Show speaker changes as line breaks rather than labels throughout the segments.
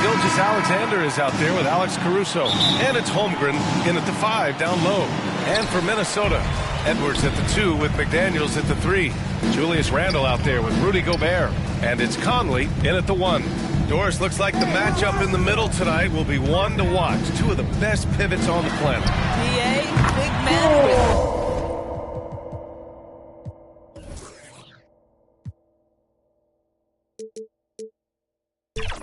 Gilgeous-Alexander is out there with Alex Caruso. And it's Holmgren in at the 5 down low. And for Minnesota, Edwards at the 2 with McDaniels at the 3. Julius Randle out there with Rudy Gobert. And it's Conley in at the 1. Doris, looks like the matchup in the middle tonight will be one to watch. Two of the best pivots on the planet.
PA, big man with...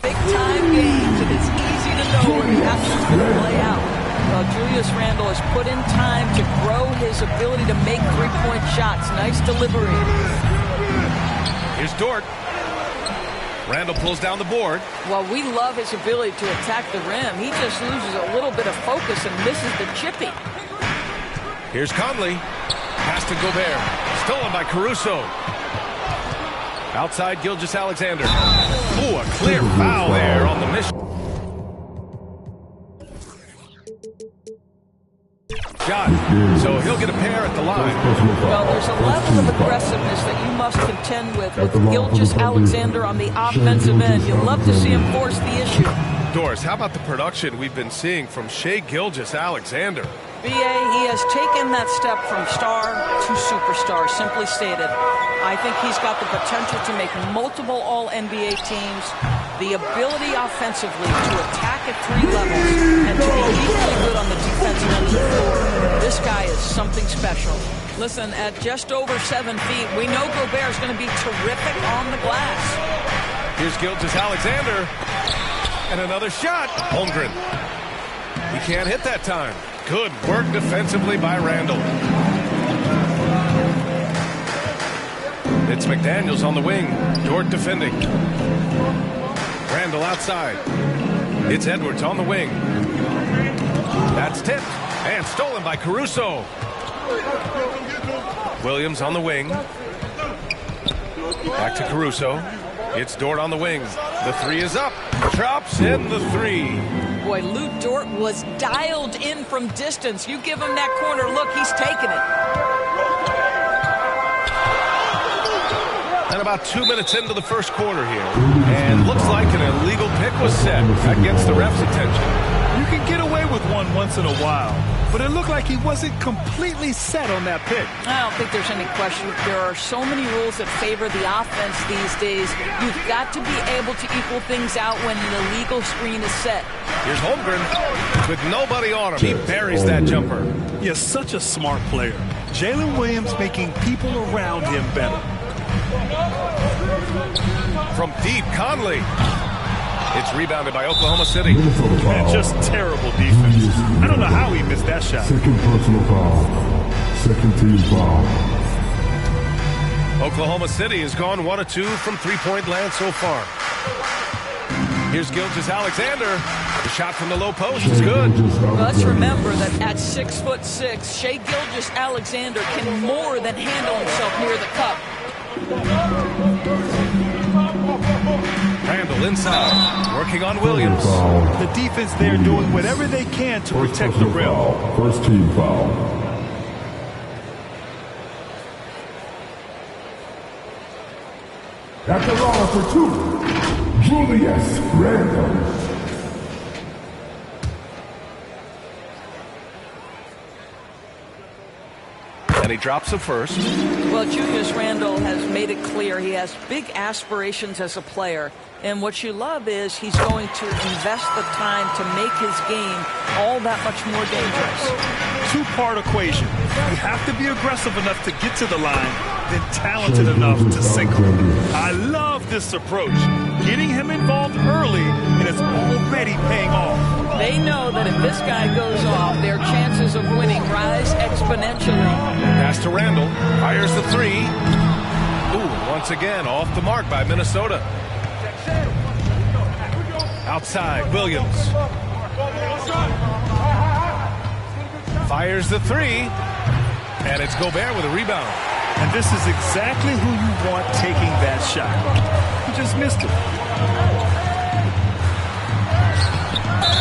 big-time games, and it's easy to know where the action's going to play out. Julius Randle has put in time to grow his ability to make three-point shots. Nice delivery.
Here's Dort. Randle pulls down the board.
Well, we love his ability to attack the rim. He just loses a little bit of focus and misses the chippy.
Here's Conley. Pass to Gobert. Stolen by Caruso. Outside Gilgeous-Alexander. Ooh, a clear foul there on the mission. Shot. So he'll get a pair at the line.
Well, there's a level of aggressiveness that you must contend with Gilgeous-Alexander on the offensive end. You'll love to see him force the issue.
Doris, how about the production we've been seeing from Shai Gilgeous-Alexander?
BA, he has taken that step from star to superstar, simply stated. I think he's got the potential to make multiple All-NBA teams, the ability offensively to attack at 3 levels, and to be equally good on the defensive end of the floor. This guy is something special. Listen, at just over 7 feet, we know Gobert is going to be terrific on the glass.
Here's Gilgeous-Alexander. And another shot. Holmgren. He can't hit that time. Good work defensively by Randle. It's McDaniels on the wing. Dort defending. Randle outside. It's Edwards on the wing. That's tipped and stolen by Caruso. Williams on the wing. Back to Caruso. It's Dort on the wing. The 3 is up. Drops in the 3.
Boy, Lou Dort was dialed in from distance. You give him that corner look, he's taking it.
And about 2 minutes into the first quarter here. And looks like an illegal pick was set against the ref's attention.
You can get away with one once in a while, but it looked like he wasn't completely set on that pick.
I don't think there's any question. There are so many rules that favor the offense these days. You've got to be able to equal things out when an illegal screen is set.
Here's Holmgren with nobody on him. He buries that jumper.
He's such a smart player. Jalen Williams making people around him better.
From deep, Conley. It's rebounded by Oklahoma City.
And just terrible defense. I don't know how he missed that shot.
Second personal foul. Second team foul.
Oklahoma City has gone 1 of 2 from three-point land so far. Here's Gilgeous-Alexander. The shot from the low post is good.
Let's remember that at 6'6", Shai Gilgeous-Alexander can more than handle himself near the cup.
Randle inside, working on Williams.
The defense there doing whatever they can to protect the rim.
First team foul. At the line for 2, Julius Randle.
And he drops the first.
Well, Julius Randle has made it clear he has big aspirations as a player. And what you love is he's going to invest the time to make his game all that much more dangerous.
2-part equation. You have to be aggressive enough to get to the line, then talented enough to sink him. I love this approach. Getting him involved early, and it's already paying off.
They know that if this guy goes off, their chances of winning rise exponentially.
Pass to Randle. Fires the 3. Ooh, once again, off the mark by Minnesota. Outside, Williams. Fires the 3. And it's Gobert with a rebound.
And this is exactly who you want taking that shot. He just missed it.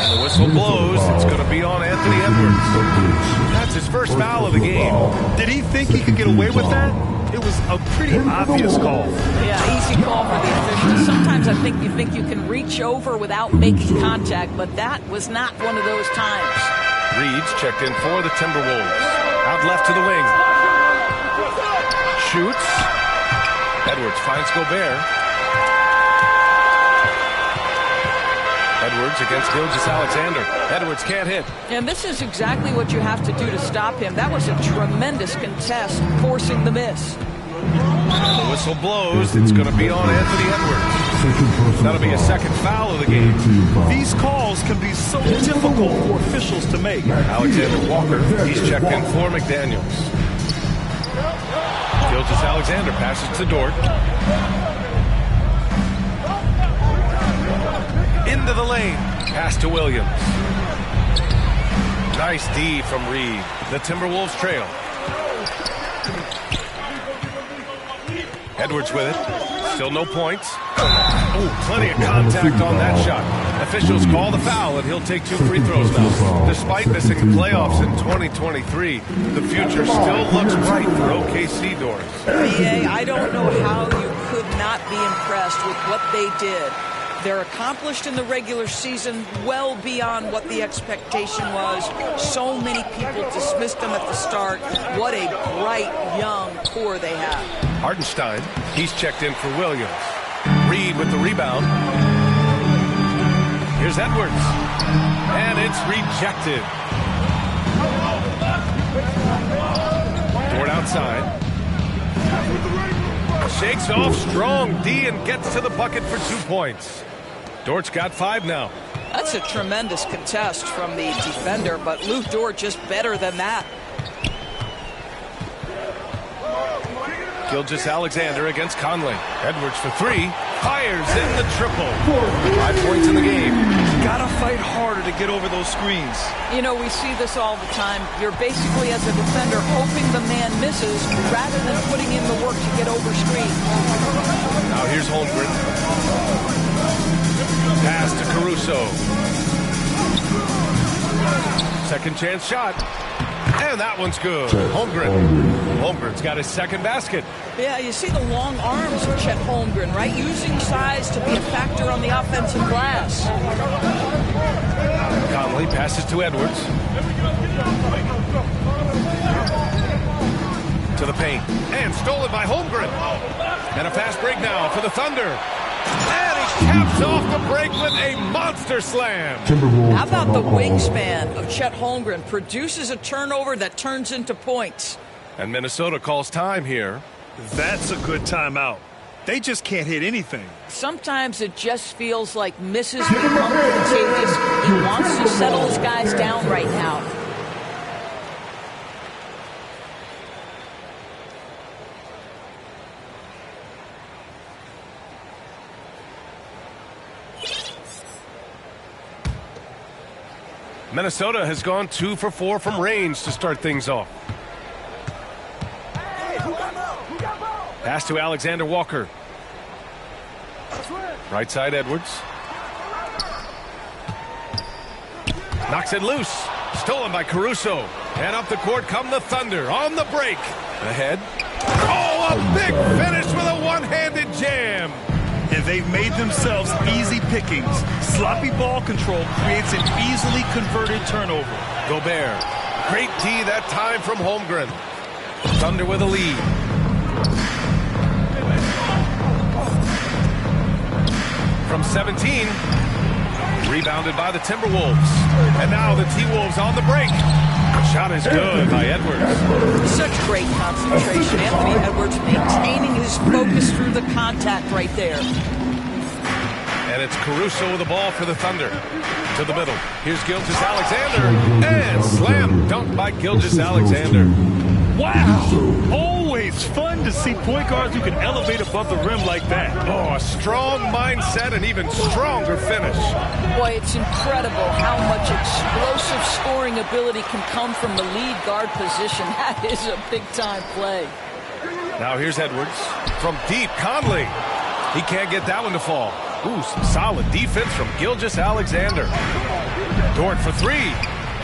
And the whistle blows. It's going to be on Anthony Edwards. That's his first foul of the game.
Did he think he could get away with that? It was a pretty obvious call.
Yeah, easy call for the officials. Sometimes I think you can reach over without making contact, but that was not one of those times.
Reed's checked in for the Timberwolves. Out left to the wing. Shoots. Edwards finds Gobert. Edwards against Gilgeous-Alexander. Edwards can't hit.
And this is exactly what you have to do to stop him. That was a tremendous contest, forcing the miss.
The whistle blows. It's going to be on Anthony Edwards. That'll be a second foul of the game.
These calls can be so difficult for officials to make.
Alexander Walker, he's checked in for McDaniels. Gilgeous-Alexander passes to Dort. Into the lane. Pass to Williams. Nice D from Reed. The Timberwolves trail. Edwards with it. Still no points. Ooh, plenty of contact on that shot. Officials call the foul, and he'll take 2 free throws now. Despite missing the playoffs in 2023, the future still looks bright for OKC doors.
BA, I don't know how you could not be impressed with what they did. They're accomplished in the regular season well beyond what the expectation was. So many people dismissed them at the start. What a bright, young core they have.
Hartenstein, he's checked in for Williams. Reed with the rebound. Here's Edwards. And it's rejected. Dort outside. Shakes off strong D and gets to the bucket for 2 points. Dort's got 5 now.
That's a tremendous contest from the defender, but Luke Dort just better than that.
Gilgeous-Alexander against Conley. Edwards for 3. Fires in the triple. 5 points in the game.
Gotta fight harder to get over those screens.
You know, we see this all the time. You're basically, as a defender, hoping the man misses rather than putting in the work to get over screens.
Now here's Holmgren. Pass to Caruso. Second chance shot. And that one's good. Holmgren's got his second basket.
Yeah, you see the long arms of Chet Holmgren, right? Using size to be a factor on the offensive glass.
Conley passes to Edwards. To the paint. And stolen by Holmgren. And a fast break now for the Thunder. And he caps off the break with a monster slam.
How about the wingspan of Chet Holmgren? Produces a turnover that turns into points.
And Minnesota calls time here.
That's a good timeout. They just can't hit anything.
Sometimes it just feels like misses become contagious. He wants to settle his guys down right now.
Minnesota has gone 2 for 4 from range to start things off. Pass to Alexander Walker. Right side Edwards. Knocks it loose. Stolen by Caruso. And up the court come the Thunder on the break. Ahead. Oh, a big finish with a one-handed jam.
And they've made themselves easy pickings. Sloppy ball control creates an easily converted turnover.
Gobert. Great D that time from Holmgren. Thunder with a lead. From 17. Rebounded by the Timberwolves. And now the T-Wolves on the break. Shot is good by Edwards.
Such great concentration. Anthony Edwards maintaining his focus through the contact right there.
And it's Caruso with the ball for the Thunder. To the middle. Here's Gilgeous-Alexander. And slam dunk by Gilgeous-Alexander.
Wow! Always fun to see point guards who can elevate above the rim like that.
Oh, a strong mindset and even stronger finish.
Boy, it's incredible how much explosive scoring ability can come from the lead guard position. That is a big-time play.
Now here's Edwards. From deep, Conley. He can't get that one to fall. Ooh, some solid defense from Gilgeous-Alexander. Dort for 3.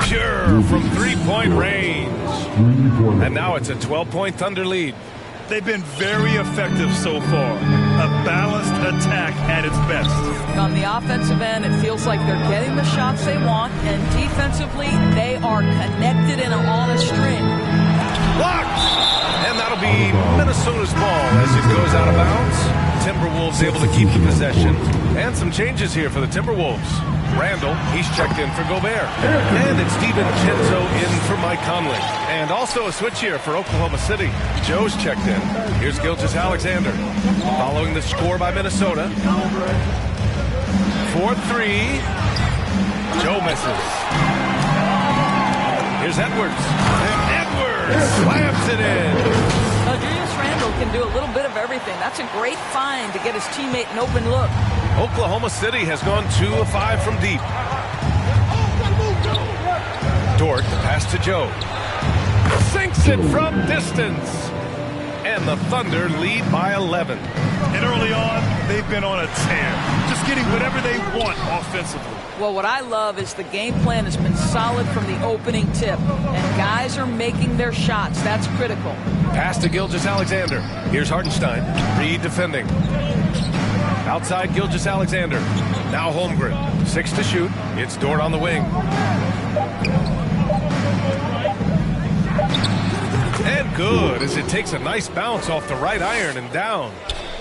Pure from 3-point range. And now it's a 12-point Thunder lead.
They've been very effective so far. A balanced attack at its best.
On the offensive end, it feels like they're getting the shots they want, and defensively, they are connected and on a string.
Blocked! And that'll be Minnesota's ball as it goes out of bounds. Timberwolves able to keep the possession. And some changes here for the Timberwolves. Randall, he's checked in for Gobert. And it's DiVincenzo in for Mike Conley. And also a switch here for Oklahoma City. Joe's checked in. Here's Gilgeous-Alexander. Following the score by Minnesota. 4-3. Joe misses. Here's Edwards. And Edwards slams it in.
Julius Randle can do a little bit of everything. That's a great find to get his teammate an open look.
Oklahoma City has gone 2 of 5 from deep. Dort, the pass to Joe. Sinks it from distance. And the Thunder lead by 11.
And early on, they've been on a tear. Just getting whatever they want offensively.
Well, what I love is the game plan has been solid from the opening tip. And guys are making their shots. That's critical.
Pass to Gilgeous-Alexander. Here's Hartenstein. Reed defending. Outside Gilgeous-Alexander. Now Holmgren. 6 to shoot. It's Dort on the wing. And good as it takes a nice bounce off the right iron and down.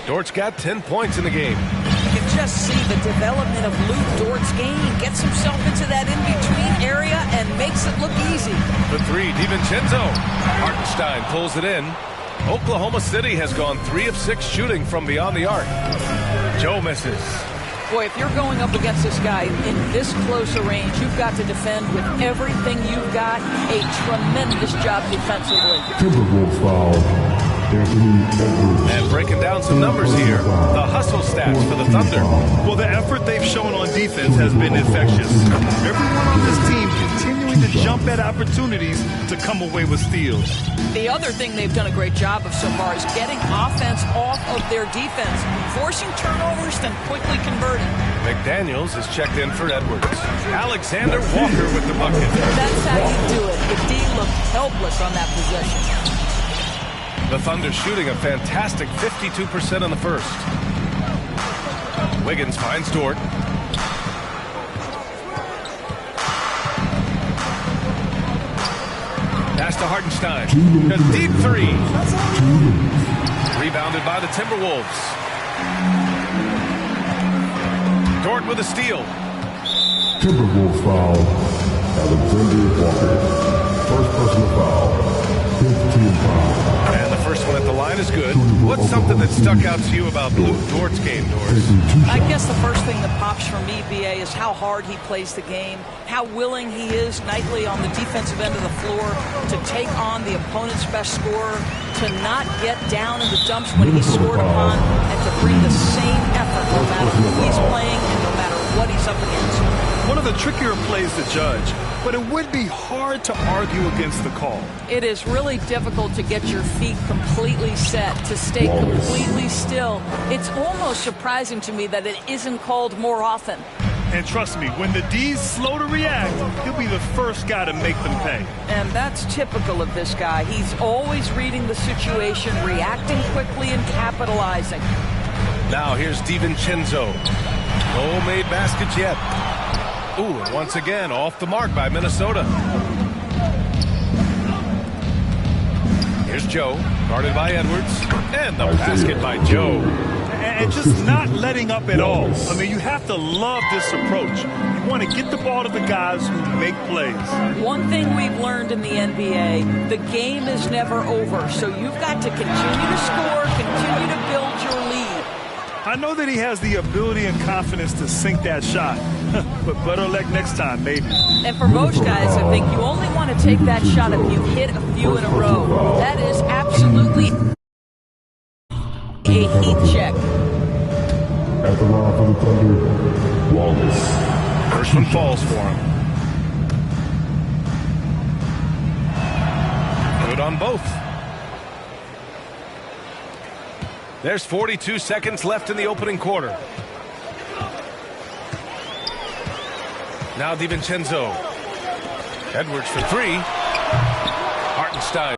Dort's got 10 points in the game.
You can just see the development of Luke Dort's game. Gets himself into that in-between area and makes it look easy.
The 3, DiVincenzo. Hartenstein pulls it in. Oklahoma City has gone 3 of 6 shooting from beyond the arc. Joe misses.
Boy, if you're going up against this guy in this close a range, you've got to defend with everything you've got. A tremendous job defensively.
Timberwolves foul.
And breaking down some numbers here. The hustle stats for the Thunder.
Well, the effort they've shown on defense has been infectious. Everyone on this team continuing to jump at opportunities to come away with steals.
The other thing they've done a great job of so far is getting offense off of their defense, forcing turnovers, then quickly converting.
McDaniels is checked in for Edwards. Alexander Walker with the bucket.
That's how you do it. The D looked helpless on that possession.
The Thunder shooting a fantastic 52% in the first. Wiggins finds Dort. Pass to Hartenstein. A deep 3. Rebounded by the Timberwolves. Dort with a steal.
Timberwolves foul. Alexander Walker. First personal foul. 15 foul.
And the first one at the line is good. What's something that stuck out to you about Luke Dort's game, Doris?
I guess the first thing that pops for me, BA, is how hard he plays the game, how willing he is nightly on the defensive end of the floor to take on the opponent's best scorer, to not get down in the dumps when he's scored upon, and to bring the same effort no matter who he's playing and no matter what he's up against.
One of the trickier plays to judge, but it would be hard to argue against the call.
It is really difficult to get your feet completely set, to stay completely still. It's almost surprising to me that it isn't called more often.
And trust me, when the D's slow to react, he'll be the first guy to make them pay.
And that's typical of this guy. He's always reading the situation, reacting quickly and capitalizing.
Now here's DiVincenzo. No made baskets yet. Ooh, and once again, off the mark by Minnesota. Here's Joe, guarded by Edwards. And the basket by Joe.
And just not letting up at all. I mean, you have to love this approach. You want to get the ball to the guys who make plays.
One thing we've learned in the NBA, the game is never over. So you've got to continue to score, continue to build your lead.
I know that he has the ability and confidence to sink that shot, but better luck next time, maybe.
And for most guys, I think you only want to take that shot if you've hit a few in a row. That is absolutely a heat check.
At the line for the Thunder, Wallace.
First one falls for him. Good on both. There's 42 seconds left in the opening quarter. Now DiVincenzo. Edwards for 3. Hartenstein.